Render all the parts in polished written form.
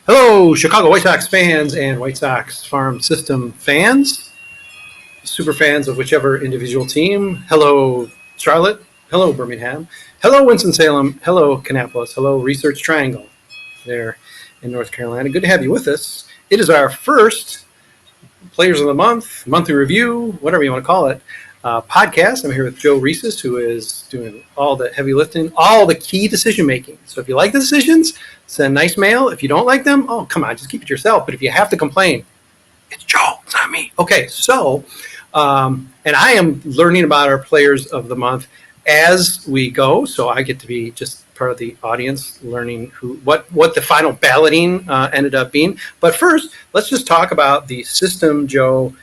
Hello, Chicago White Sox fans and White Sox farm system fans, super fans of whichever individual team. Hello, Charlotte. Hello, Birmingham. Hello, Winston-Salem. Hello, Kannapolis. Hello, Research Triangle there in North Carolina. Good to have you with us. It is our first Players of the Month, monthly review, whatever you want to call it, podcast. I'm here with Joe Resis, who is doing all the heavy lifting, all the key decision making. So if you like the decisions, send nice mail. If you don't like them, oh, come on, just keep it yourself. But if you have to complain, it's Joe, it's not me. Okay, so, and I am learning about our Players of the Month as we go. So I get to be just part of the audience learning what the final balloting ended up being. But first, let's just talk about the system, Joe,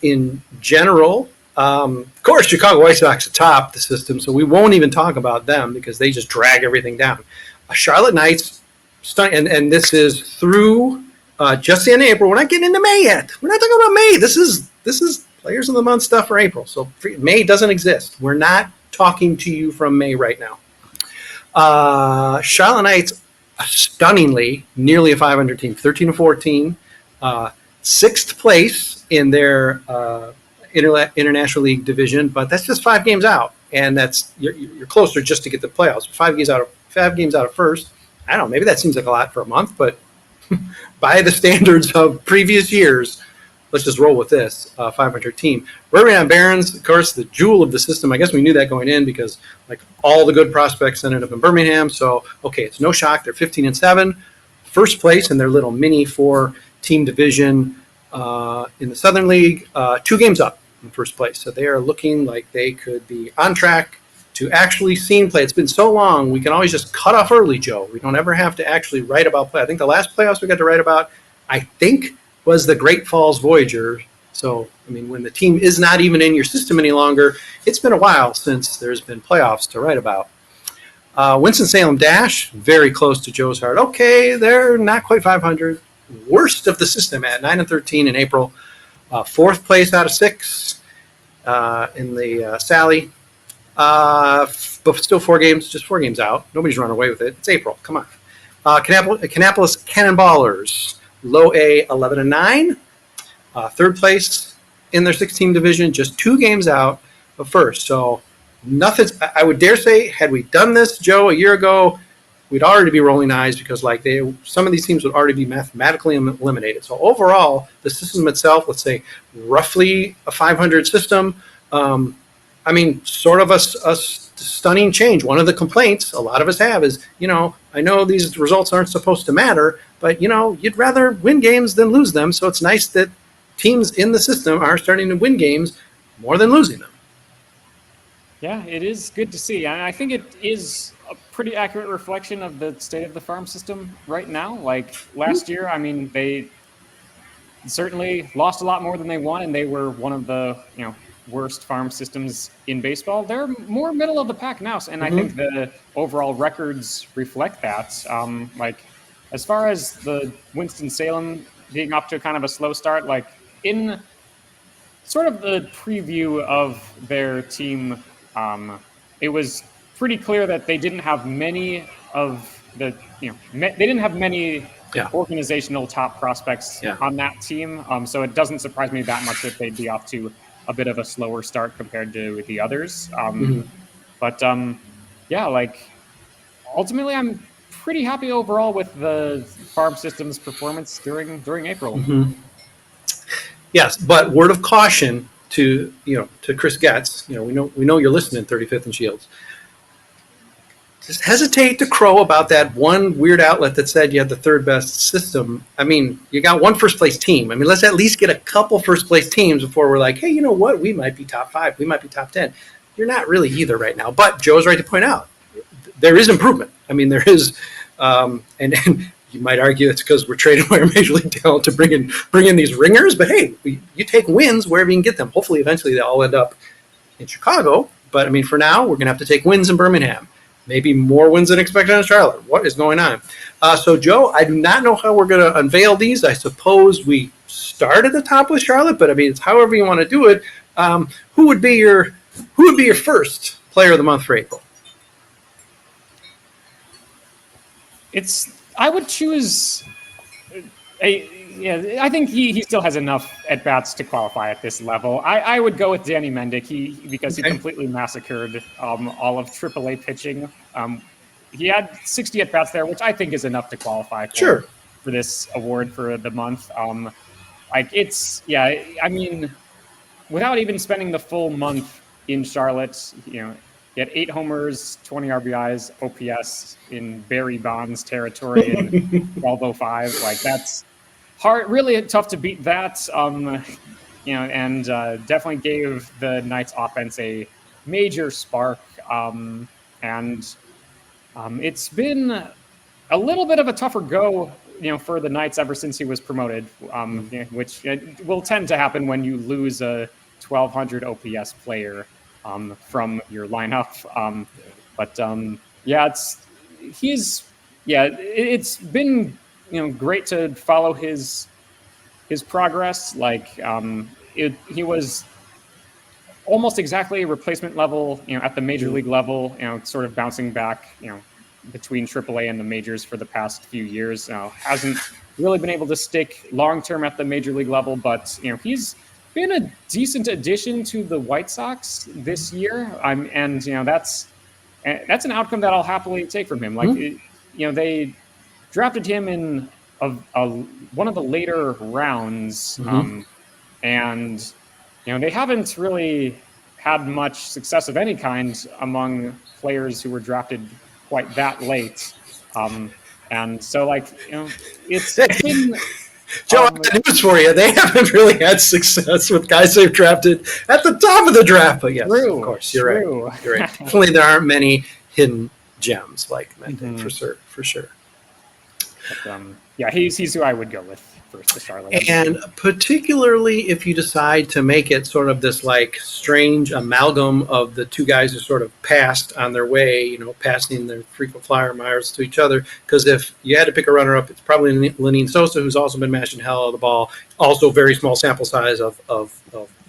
in general. Of course, Chicago White Sox atop the system, so we won't even talk about them because they just drag everything down. Charlotte Knights, and this is through just the end of April. We're not getting into May yet. We're not talking about May. This is Players of the Month stuff for April. So May doesn't exist. We're not talking to you from May right now. Charlotte Knights, stunningly, nearly a 500 team, 13-14, sixth place in their International League division, but that's just 5 games out, and that's you're closer just to get the playoffs. 5 games out of first. I don't know. Maybe that seems like a lot for a month, but by the standards of previous years, let's just roll with this 500 team. Birmingham Barons, of course, the jewel of the system. I guess we knew that going in because like all the good prospects ended up in Birmingham. So okay, it's no shock. They're 15-7, first place in their little mini 4-team division in the Southern League. 2 games up in first place. So they are looking like they could be on track to actually seeing play. It's been so long, we can always just cut off early, Joe. We don't ever have to actually write about play. I think the last playoffs we got to write about, I think, was the Great Falls Voyager. So, I mean, when the team is not even in your system any longer, it's been a while since there's been playoffs to write about. Winston-Salem Dash, very close to Joe's heart. Okay, they're not quite 500. Worst of the system at 9-13 in April. 4th place out of 6 in the Sally. But still 4 games, just 4 games out. Nobody's run away with it. It's April. Come on. Kannapolis Cannonballers, low A, 11-9. 3rd place in their 16 division, just 2 games out of first. So nothing. I would dare say, had we done this, Joe, a year ago, we'd already be rolling eyes because like some of these teams would already be mathematically eliminated. So overall, the system itself, let's say roughly a 500 system. I mean, sort of a stunning change. One of the complaints a lot of us have is, I know these results aren't supposed to matter, but, you'd rather win games than lose them. So it's nice that teams in the system are starting to win games more than losing them. Yeah, it is good to see. And I think it is a pretty accurate reflection of the state of the farm system right now. Like last year, I mean, they certainly lost a lot more than they won, and they were one of the, worst farm systems in baseball. They're more middle of the pack now, and I think the overall records reflect that. Like as far as the Winston-Salem being up to kind of a slow start, like in sort of the preview of their team, it was pretty clear that they didn't have many of the, they didn't have many organizational top prospects on that team. So it doesn't surprise me that much that they'd be off to a bit of a slower start compared to the others. But like ultimately I'm pretty happy overall with the farm system's performance during April. Yes, but word of caution to Chris Getz. We know you're listening, 35th and Shields. Just hesitate to crow about that one weird outlet that said you had the 3rd best system. I mean, you got 1 first place team. I mean, let's at least get a couple first place teams before we're like, hey, you know what? We might be top 5. We might be top 10. You're not really either right now. But Joe's right to point out there is improvement. I mean, there is, and you might argue it's because we're trading away our major league talent to bring in these ringers. But hey, you take wins wherever you can get them. Hopefully, eventually, they all end up in Chicago. But I mean, for now, we're gonna have to take wins in Birmingham. Maybe more wins than expected in Charlotte. What is going on? So, Joe, I do not know how we're going to unveil these. I suppose we start at the top with Charlotte, but I mean, it's however you want to do it. Who would be your first Player of the Month for April? I would choose I think he still has enough at bats to qualify at this level. I would go with Danny Mendick because he completely massacred all of AAA pitching. He had 60 at bats there, which I think is enough to qualify for this award for the month. I mean, without even spending the full month in Charlotte, he had 8 homers, 20 RBIs, OPS in Barry Bonds territory in 1205. That's hard, really tough to beat that. And definitely gave the Knights offense a major spark. It's been a little bit of a tougher go, for the Knights ever since he was promoted, which will tend to happen when you lose a 1200 OPS player from your lineup. It's been great to follow his progress. He was almost exactly replacement level, at the major league level, sort of bouncing back, between AAA and the majors for the past few years. Hasn't really been able to stick long-term at the major league level, but, he's been a decent addition to the White Sox this year. That's an outcome that I'll happily take from him. They drafted him in one of the later rounds, and they haven't really had much success of any kind among players who were drafted quite that late. It's been... Joe, I got news for you. They haven't really had success with guys they've drafted at the top of the draft. But yes, of course, you're right. You're right. Definitely, there aren't many hidden gems like Mendick, for sure. But, he's who I would go with first to Charlotte. And particularly if you decide to make it sort of this strange amalgam of the two guys who sort of passed on their way, passing their frequent flyer miles to each other. Because if you had to pick a runner-up, it's probably Lenine Sosa, who's also been mashing hell out of the ball. Also, very small sample size of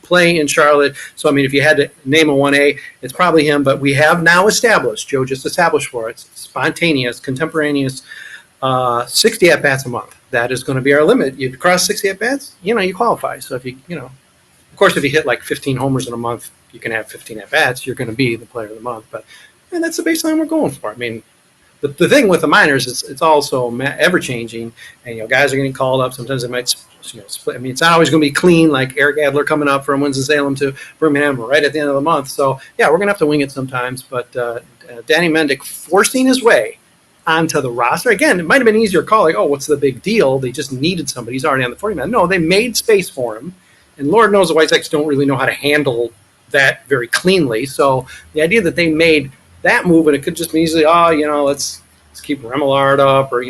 play in Charlotte. So, I mean, if you had to name a 1A, it's probably him. But we have now established, Joe just established for it, spontaneous, contemporaneous, 60 at-bats a month. That is going to be our limit. You cross 60 at-bats, you qualify. So if of course, if you hit 15 homers in a month, you can have 15 at-bats, you're going to be the player of the month. But that's the baseline we're going for. I mean, the thing with the minors is it's also ever-changing, and, guys are getting called up. Sometimes they might split. I mean, it's not always going to be clean, like Eric Adler coming up from Winston-Salem to Birmingham right at the end of the month. So, yeah, we're going to have to wing it sometimes. But Danny Mendick forcing his way onto the roster. Again, it might have been easier call, what's the big deal? They just needed somebody. He's already on the 40-man. No, they made space for him. And Lord knows the White Sox don't really know how to handle that very cleanly. So the idea that they made that move, and it could just be easily, let's keep Remillard up, or,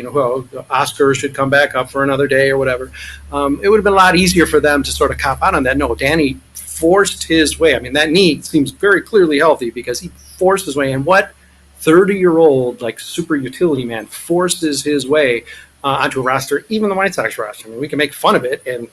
Oscar should come back up for another day or whatever. It would have been a lot easier for them to sort of cop out on that. No, Danny forced his way. I mean, that knee seems very clearly healthy because he forced his way. And what 30-year-old super utility man forces his way onto a roster, even the White Sox roster. I mean, we can make fun of it, and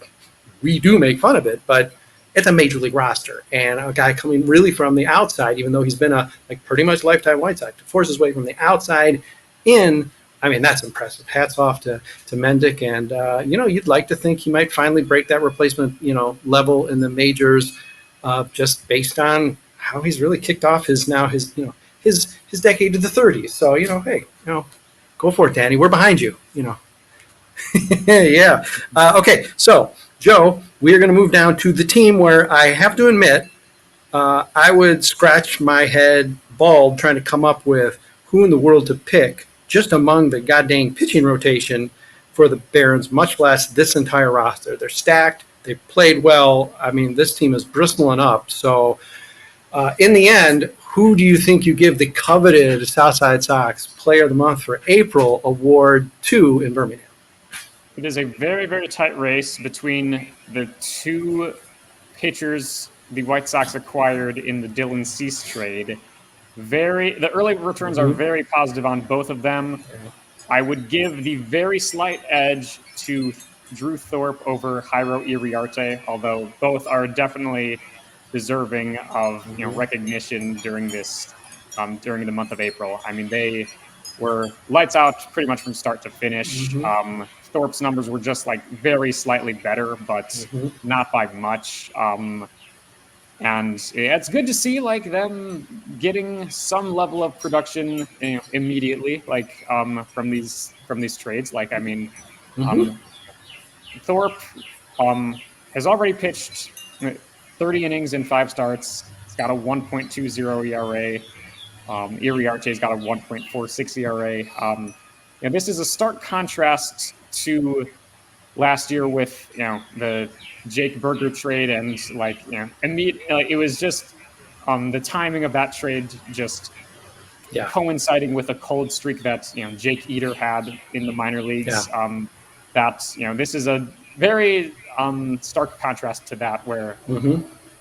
we do make fun of it, but it's a major league roster. And a guy coming really from the outside, even though he's been a pretty much lifetime White Sox, to force his way from the outside in, I mean, that's impressive. Hats off to Mendick. And, you'd like to think he might finally break that replacement, level in the majors just based on how he's really kicked off his decade to the 30s. So, hey, go for it, Danny. We're behind you, Yeah. Okay, so, Joe, we are going to move down to the team where I have to admit I would scratch my head bald trying to come up with who in the world to pick just among the goddamn pitching rotation for the Barons, much less this entire roster. They're stacked. They've played well. I mean, this team is bristling up. So, in the end, who do you think you give the coveted Southside Sox Player of the Month for April award to in Birmingham? It is a very, very tight race between the two pitchers the White Sox acquired in the Dylan Cease trade. The early returns are very positive on both of them. I would give the very slight edge to Drew Thorpe over Jairo Iriarte, although both are definitely deserving of recognition during the month of April. I mean, they were lights out pretty much from start to finish. Mm-hmm. Thorpe's numbers were just like very slightly better, but not by much. And it's good to see like them getting some level of production immediately, like from these trades. Like, I mean, Thorpe has already pitched 30 innings in 5 starts. It's got a 1.20 ERA. Iriarte's got a 1.46 ERA. And this is a stark contrast to last year with the Jake Berger trade, and it was just the timing of that trade just coinciding with a cold streak that Jake Eder had in the minor leagues. This is a very stark contrast to that, where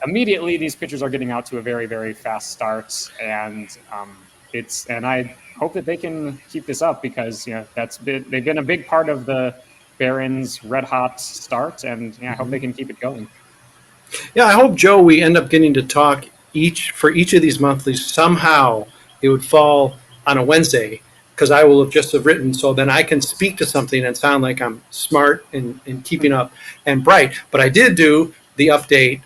immediately these pitchers are getting out to a very, very fast start, and I hope that they can keep this up, because they've been a big part of the Barons' red hot start, and I hope they can keep it going. Yeah, I hope, Joe, we end up getting to talk for each of these monthlies. Somehow it would fall on a Wednesday, because I will have written, so then I can speak to something and sound like I'm smart and keeping up and bright. But I did do the update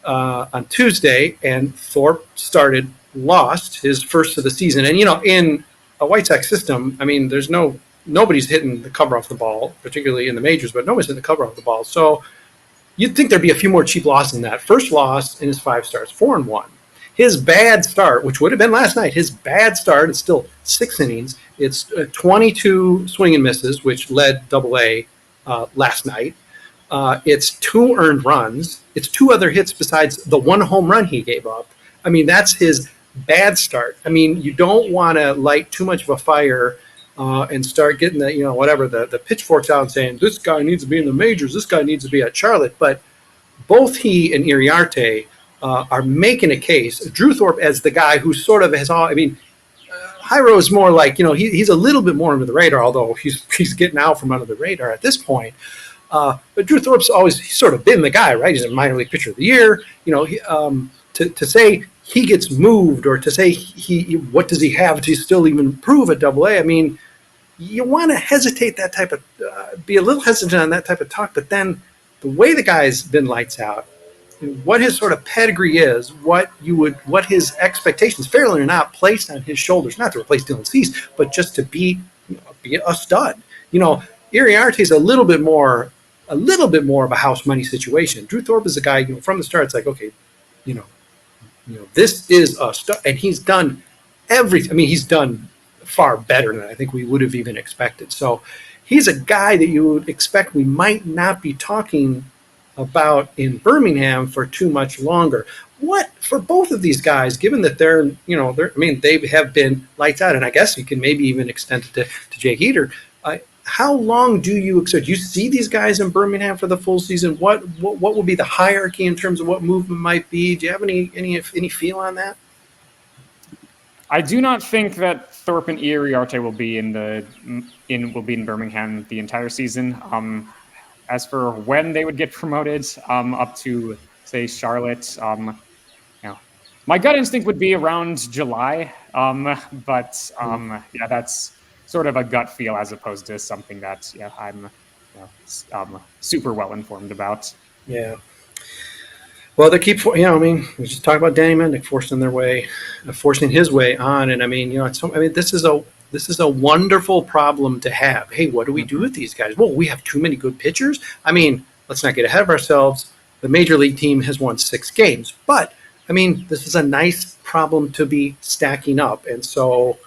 on Tuesday, and Thorpe lost his first of the season. And, in a White Sox system, I mean, nobody's hitting the cover off the ball, particularly in the majors, but nobody's hitting the cover off the ball. So you'd think there'd be a few more cheap losses than that. First loss in his 5 starts, 4-1. His bad start, which would have been last night, his bad start, it's still 6 innings. It's 22 swing and misses, which led AA last night. It's 2 earned runs. It's 2 other hits besides the 1 home run he gave up. I mean, that's his bad start. I mean, you don't want to light too much of a fire and start getting the pitchforks out and saying, this guy needs to be in the majors, this guy needs to be at Charlotte. But both he and Iriarte are making a case. Drew Thorpe as the guy who sort of has all. I mean, Jairo is more like he's a little bit more under the radar, although he's getting out from under the radar at this point. But Drew Thorpe's he's sort of been the guy, right? He's a minor league pitcher of the year. To say he gets moved, or to say what does he have to still even prove at AA? I mean, you want to hesitate that type of be a little hesitant on that type of talk. But then the way the guy's been lights out, what his sort of pedigree is, what his expectations, fairly or not, placed on his shoulders, not to replace Dylan Cease, but just to be a stud. Iriarte is a little bit more of a house money situation. Drew Thorpe is a guy, from the start, it's like, okay, this is a stud, and he's done everything. I mean, he's done far better than I think we would have even expected. So he's a guy that you would expect we might not be talking about in Birmingham for too much longer. What for both of these guys, given that they have been lights out, and I guess you can maybe even extend it to Jake Eder. How long do you expect? Do you see these guys in Birmingham for the full season? What will be the hierarchy in terms of what movement might be? Do you have any feel on that? I do not think that Thorpe and Iriarte will be in Birmingham the entire season. As for when they would get promoted up to, say, Charlotte, my gut instinct would be around July. But that's sort of a gut feel as opposed to something that I'm super well informed about. Yeah. Well, they keep, we just talked about Danny Mendick forcing his way on, and this is a wonderful problem to have. Hey, what do we do with these guys? Well, we have too many good pitchers. I mean, let's not get ahead of ourselves. The major league team has won 6 games, but this is a nice problem to be stacking up, and so.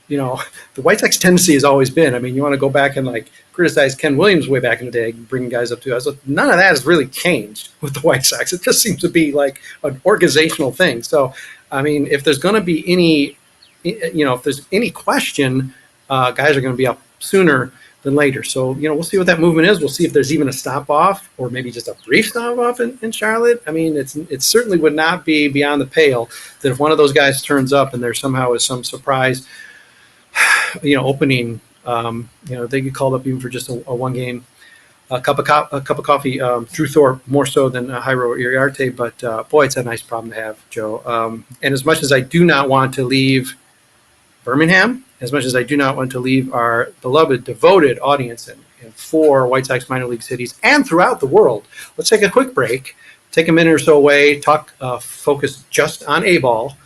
The White Sox tendency has always been, you want to go back and criticize Ken Williams way back in the day, bringing guys up to us. None of that has really changed with the White Sox. It just seems to be like an organizational thing. So, if there's going to be if there's any question, guys are going to be up sooner than later. So, we'll see what that movement is. We'll see if there's even a stop off, or maybe just a brief stop off in Charlotte. It certainly would not be beyond the pale that if one of those guys turns up and there somehow is some surprise opening, they get called up even for just a 1 game, a cup of coffee. Drew Thorpe more so than Jairo or Iriarte, but boy, it's a nice problem to have, Joe. And as much as I do not want to leave Birmingham, as much as I do not want to leave our beloved, devoted audience in 4 White Sox minor league cities and throughout the world, let's take a quick break, take a minute or so away, focus just on A-ball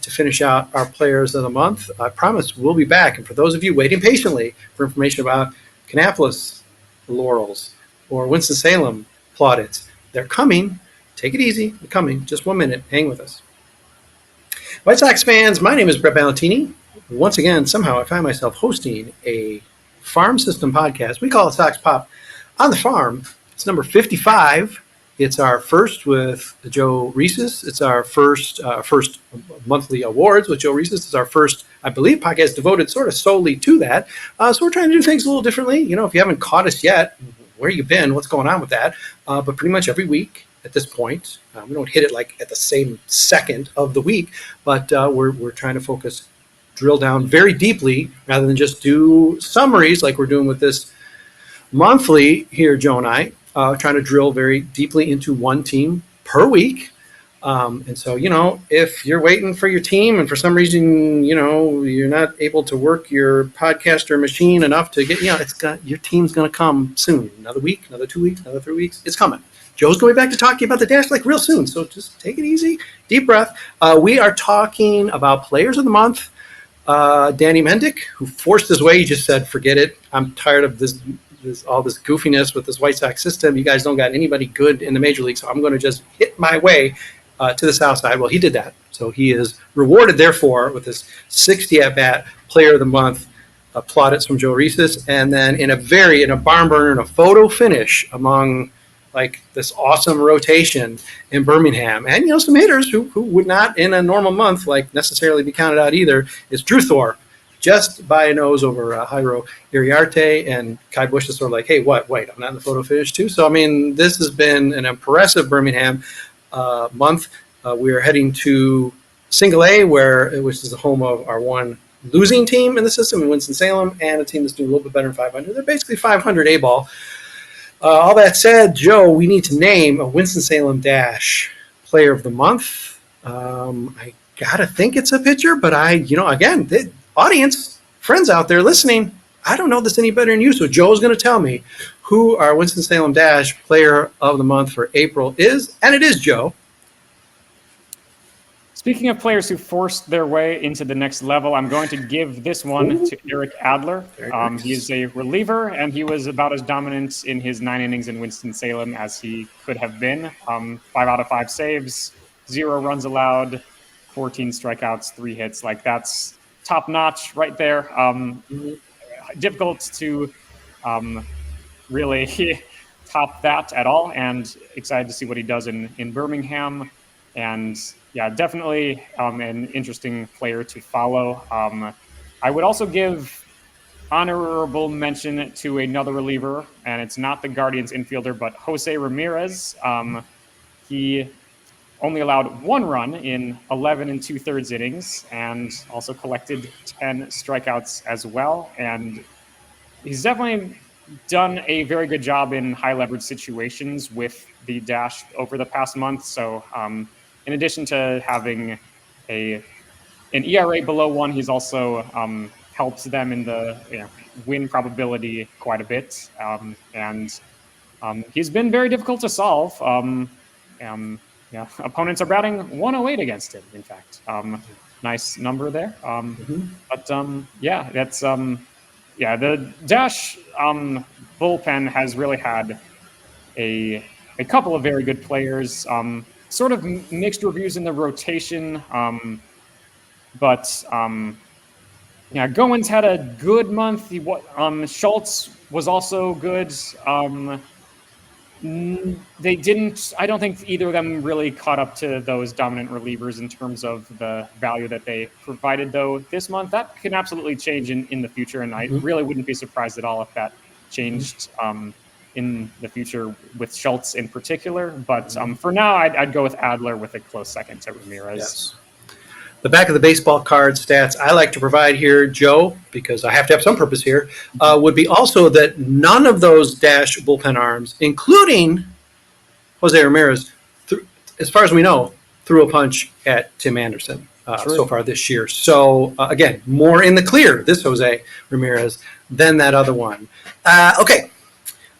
to finish out our players of the month. I promise we'll be back. And for those of you waiting patiently for information about Kannapolis laurels or Winston-Salem plaudits, they're coming. Take it easy. They're coming. Just 1 minute. Hang with us. White Sox fans, my name is Brett Ballantini. Once again, somehow I find myself hosting a farm system podcast. We call it Sox Pop on the Farm. It's number 55. It's our first with Joe Resis. It's our first monthly awards with Joe Resis. It's our first, I believe, podcast devoted sort of solely to that. So we're trying to do things a little differently. You know, if you haven't caught us yet, where you been? What's going on with that? But pretty much every week at this point, we don't hit it like at the same second of the week, but we're trying to focus, drill down very deeply rather than just do summaries like we're doing with this monthly here, Joe and I. Trying to drill very deeply into one team per week. And so, you know, if you're waiting for your team and for some reason, you know, you're not able to work your podcaster machine enough to get, you know, your team's going to come soon. Another week, another 2 weeks, another 3 weeks. It's coming. Joe's going back to talking about the Dash like real soon. So just take it easy. Deep breath. We are talking about players of the month. Danny Mendick, who forced his way, he just said, forget it. I'm tired of all this goofiness with this White Sox system. You guys don't got anybody good in the major league, so I'm going to just hit my way to the south side. Well, he did that. So he is rewarded, therefore, with this 60 at-bat player of the month plaudits from Joe Resis. And then in a barn burner, in a photo finish among like this awesome rotation in Birmingham, and, you know, some hitters who would not in a normal month like necessarily be counted out either, is Drew Thorpe. Just by a nose over Jairo Iriarte, and Kai Bush is sort of like, hey, wait, I'm not in the photo finish too. So, I mean, this has been an impressive Birmingham month. We're heading to Single A, which is the home of our one losing team in the system in Winston-Salem, and a team that's doing a little bit better than 500. They're basically 500 A-ball. All that said, Joe, we need to name a Winston-Salem Dash player of the month. I got to think it's a pitcher, but audience, friends out there listening, I don't know this any better than you. So Joe's going to tell me who our Winston-Salem Dash player of the month for April is, and it is Joe. Speaking of players who forced their way into the next level, I'm going to give this one to Eric Adler. He is a reliever, and he was about as dominant in his 9 innings in Winston-Salem as he could have been. 5 out of 5 saves, 0 runs allowed, 14 strikeouts, 3 hits. Like, that's top notch right there. Difficult to really top that at all, and excited to see what he does in Birmingham. And yeah, definitely an interesting player to follow. I would also give honorable mention to another reliever, and it's not the Guardians infielder, but Jose Ramirez. He only allowed 1 run in 11 2/3 innings, and also collected 10 strikeouts as well. And he's definitely done a very good job in high leverage situations with the Dash over the past month. So in addition to having an ERA below 1, he's also helped them in the win probability quite a bit. And he's been very difficult to solve. Opponents are batting 108 against him, in fact. Nice number there. But that's the Dash bullpen has really had a couple of very good players. Sort of mixed reviews in the rotation, but Goins had a good month. Schultz was also good. They didn't. I don't think either of them really caught up to those dominant relievers in terms of the value that they provided, though. This month, that can absolutely change in the future, and I really wouldn't be surprised at all if that changed in the future with Schultz in particular. But for now, I'd go with Adler with a close second to Ramirez. Yes. The back of the baseball card stats I like to provide here, Joe, because I have to have some purpose here, would be also that none of those Dash bullpen arms, including Jose Ramirez, as far as we know, threw a punch at Tim Anderson. so far this year. So again, more in the clear, this Jose Ramirez, than that other one. Okay,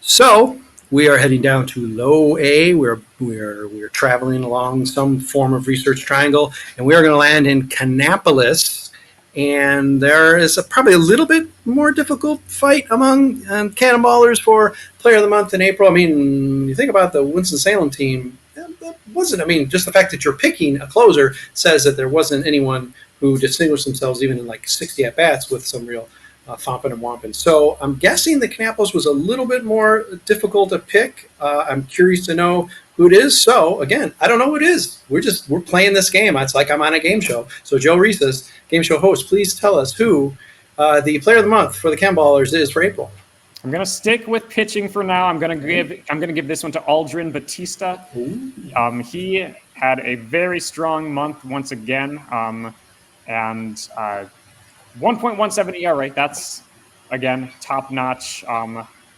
so we are heading down to low A. We're traveling along some form of research triangle, and we are going to land in Kannapolis. And there is probably a little bit more difficult fight among cannonballers for Player of the Month in April. I mean, you think about the Winston-Salem team. That wasn't. I mean, just the fact that you're picking a closer says that there wasn't anyone who distinguished themselves even in like 60 at bats with some real fomping and womping. So I'm guessing the Kannapolis was a little bit more difficult to pick. I'm curious to know who it is. So again, I don't know who it is. We're playing this game. It's like I'm on a game show. So Joe Resis, game show host, please tell us who the Player of the Month for the Cannonballers is for April. I'm gonna stick with pitching for now. I'm gonna give this one to Aldrin Batista. He had a very strong month once again, and 1.17 ERA. That's again top notch.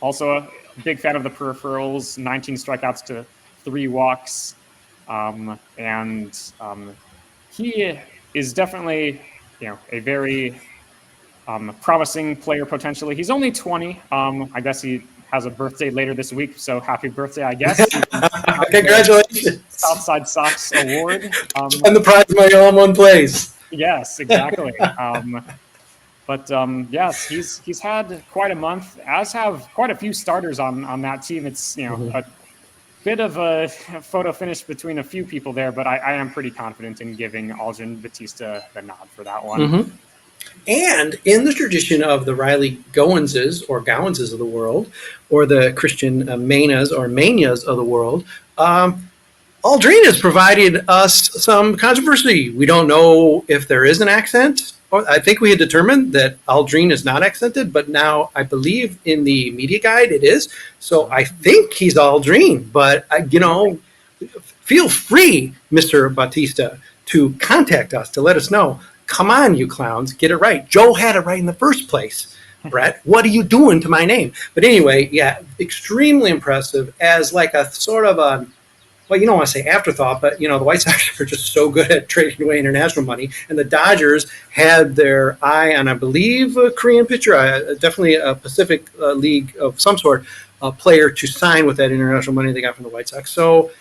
Also a big fan of the peripherals. 19 strikeouts to 3 walks, and he is definitely a very promising player potentially. He's only 20. I guess he has a birthday later this week, so happy birthday, I guess. Congratulations. Southside Sox Award. And the prize money all in one place. Yes, exactly. But yes, he's had quite a month, as have quite a few starters on that team. It's a bit of a photo finish between a few people there, but I am pretty confident in giving Aldrin Batista the nod for that one. Mm-hmm. And in the tradition of the Riley Goenses or Gowenses of the world, or the Christian Manas or Manias of the world, Aldrin has provided us some controversy. We don't know if there is an accent. I think we had determined that Aldrin is not accented, but now I believe in the media guide it is. So I think he's Aldrin, but feel free, Mr. Batista, to contact us to let us know. Come on, you clowns, get it right. Joe had it right in the first place. Brett, what are you doing to my name? But anyway, yeah, extremely impressive as like a sort of a, well, you don't want to say afterthought, but, the White Sox are just so good at trading away international money. And the Dodgers had their eye on, I believe, a Korean pitcher, definitely a Pacific League of some sort, a player to sign with that international money they got from the White Sox. So,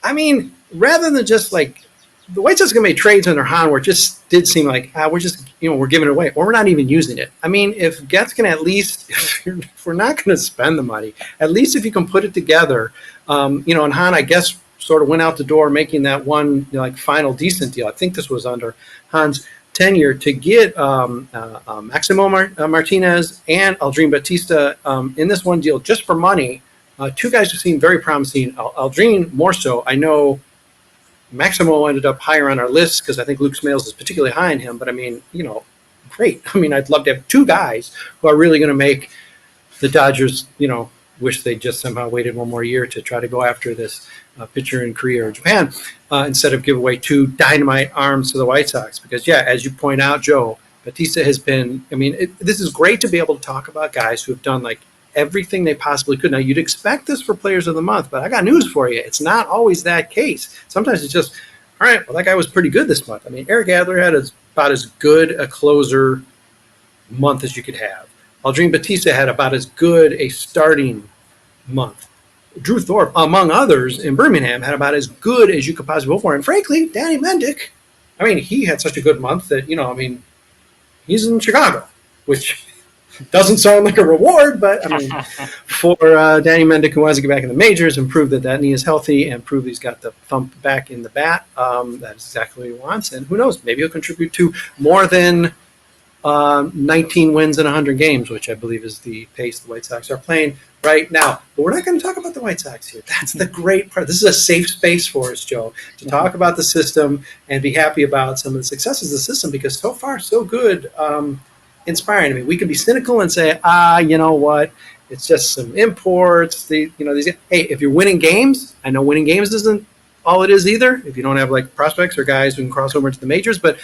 I mean, rather than just like, the White Sox going to make trades under Hahn where it just did seem like, we're just, we're giving it away, or we're not even using it. I mean, if Getz can at least, if we're not going to spend the money, at least if you can put it together, and Hahn, I guess, sort of went out the door making that one final decent deal. I think this was under Hahn's tenure to get Maximo Martinez and Aldrin Batista in this one deal just for money. Two guys who seem very promising. Aldrin more so. I know Maximo ended up higher on our list because I think Luke Smales is particularly high on him. But I mean, great. I mean, I'd love to have two guys who are really going to make the Dodgers, wish they just somehow waited one more year to try to go after this pitcher in Korea or Japan instead of give away two dynamite arms to the White Sox. Because, yeah, as you point out, Joe, Batista has been, this is great to be able to talk about guys who have done like everything they possibly could. Now, you'd expect this for Players of the Month, but I got news for you. It's not always that case. Sometimes it's just, all right, well, that guy was pretty good this month. I mean, Eric Adler had about as good a closer month as you could have. Aldrin Batista had about as good a starting month. Drew Thorpe, among others, in Birmingham, had about as good as you could possibly hope for. And frankly, Danny Mendick, he had such a good month that, he's in Chicago, which doesn't sound like a reward, but for Danny Mendick, who wants to get back in the majors and prove that knee is healthy and prove he's got the thump back in the bat, that's exactly what he wants. And who knows, maybe he'll contribute to more than 19 wins in 100 games, which I believe is the pace the White Sox are playing right now. But we're not going to talk about the White Sox here. That's the great part. This is a safe space for us, Joe, to talk about the system and be happy about some of the successes of the system because so far, so good. Inspiring. We could be cynical and say, you know what? It's just some imports. These. Hey, if you're winning games, I know winning games isn't all it is either. If you don't have like prospects or guys who can cross over into the majors, but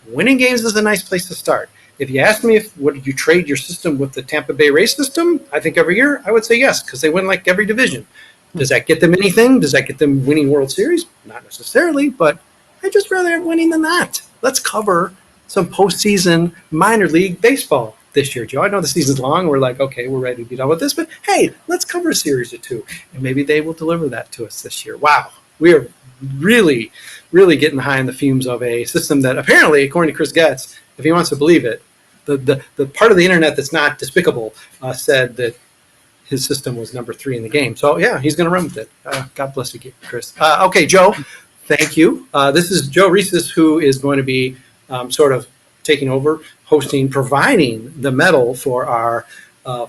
winning games is a nice place to start. If you ask me would you trade your system with the Tampa Bay Rays system, I think every year I would say yes because they win like every division. Does that get them anything? Does that get them winning World Series? Not necessarily, but I'd just rather have winning than not. let's cover some postseason minor league baseball this year, Joe. I know the season's long. We're like, okay, we're ready to be done with this, but hey, let's cover a series or two, and maybe they will deliver that to us this year. Wow, we are really, really getting high in the fumes of a system that apparently, according to Chris Getz, if he wants to believe it, the part of the internet that's not despicable said that his system was number 3 in the game. So yeah, he's going to run with it. God bless you, Chris. Okay, Joe, thank you. This is Joe Resis, who is going to be sort of taking over, hosting, providing the medal for our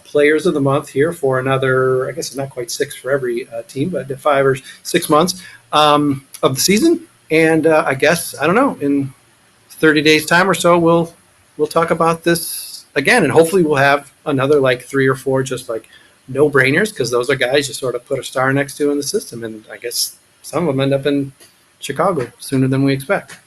Players of the Month here for another, I guess it's not quite 6 for every team, but 5 or 6 months of the season. And I guess, I don't know, in 30 days time or so, we'll talk about this again, and hopefully we'll have another like 3 or 4 just like no-brainers, because those are guys you sort of put a star next to in the system, and I guess some of them end up in Chicago sooner than we expect.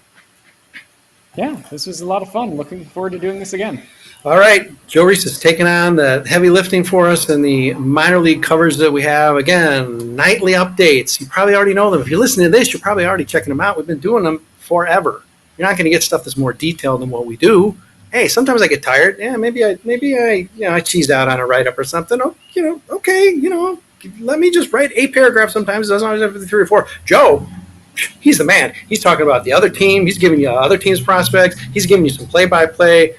Yeah, this was a lot of fun. Looking forward to doing this again. All right, Joe Reese is taking on the heavy lifting for us and the minor league coverage that we have. Again, nightly updates. You probably already know them. If you're listening to this, you're probably already checking them out. We've been doing them forever. You're not going to get stuff that's more detailed than what we do. Hey, sometimes I get tired. Yeah, maybe I I cheesed out on a write-up or something. Oh, okay, let me just write 8 paragraphs sometimes. It doesn't always have to be 3 or 4. Joe, he's the man. He's talking about the other team. He's giving you other team's prospects. He's giving you some play-by-play.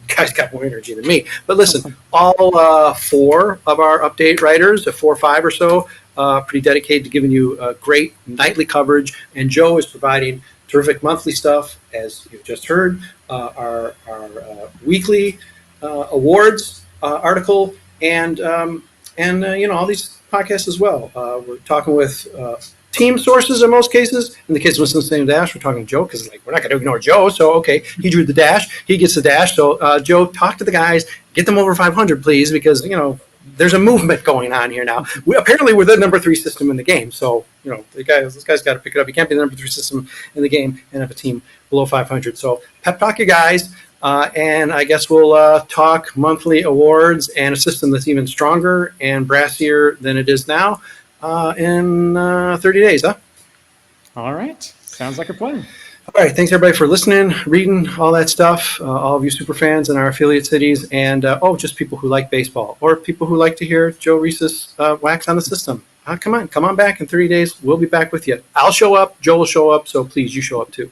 Guy's got more energy than me. But listen, all 4 of our update writers, 4 or 5 or so, pretty dedicated to giving you great nightly coverage. And Joe is providing terrific monthly stuff, as you've just heard, our weekly awards article, and all these podcasts as well. We're talking with team sources in most cases. In the case of Winston-Salem Dash, we're talking to Joe, because we're not going to ignore Joe. So, okay, he drew the dash. He gets the dash. So, Joe, talk to the guys. Get them over 500, please, because, there's a movement going on here now. Apparently, we're the number 3 system in the game. So, this guy's got to pick it up. You can't be the number 3 system in the game and have a team below 500. So, pep talk your guys. And I guess we'll talk monthly awards and a system that's even stronger and brassier than it is now in 30 days, huh? All right. Sounds like a plan. All right. Thanks, everybody, for listening, reading, all that stuff. All of you super fans in our affiliate cities, and just people who like baseball or people who like to hear Joe Resis wax on the system. Come on back in 30 days. We'll be back with you. I'll show up. Joe will show up. So please, you show up too.